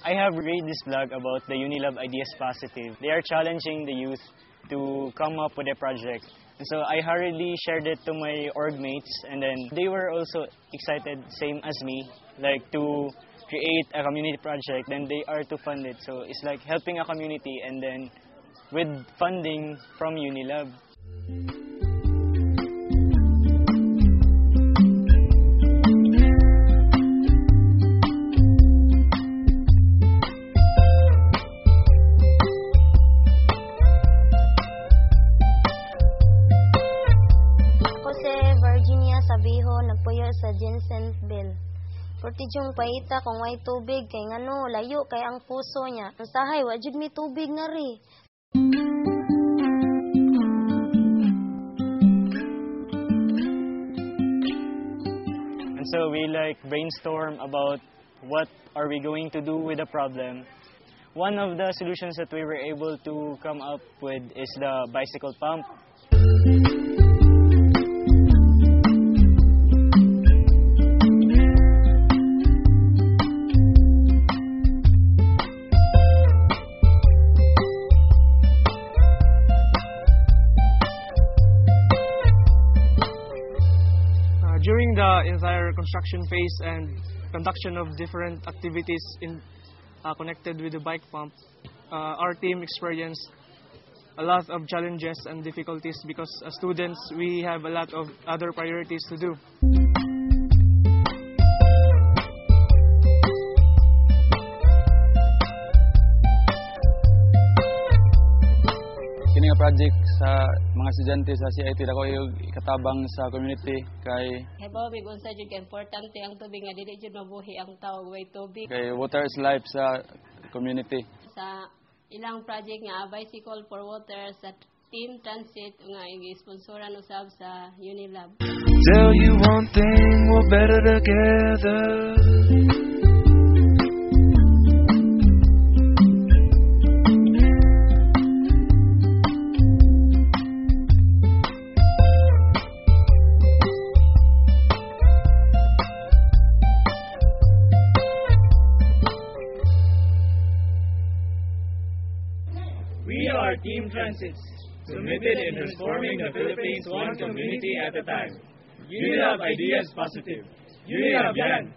I have read this blog about the Unilab Ideas Positive. They are challenging the youth to come up with a project. And so I hurriedly shared it to my org mates, and then they were also excited, same as me, like to create a community project. Then they are to fund it. So it's like helping a community, and then with funding from Unilab. Nagpuyo sa Jensenville. Portidyong paita kung may tubig kay ngano layo kay ang puso niya. Usahay wa jud mi tubig na ri. And so we like brainstorm about what are we going to do with the problem. One of the solutions that we were able to come up with is the bicycle pump. During the entire construction phase and conduction of different activities connected with the bike pump, our team experienced a lot of challenges and difficulties because as students we have a lot of other priorities to do. Kini nga project sa mga estudyante sa CIT dako yung katabang sa community kay Hebo big unsa jud kay importante ang tubig nga dili jud mabuhi ang tawo way tubig. Kay water is life sa community. Sa ilang project nga Bicycle for Water sa Team Transit nga i-sponsoran usab sa Unilab. Tell you one thing, we're better together. We are Team Transits, committed in transforming the Philippines one community at a time. Unilab Ideas Positive. Unilab yan!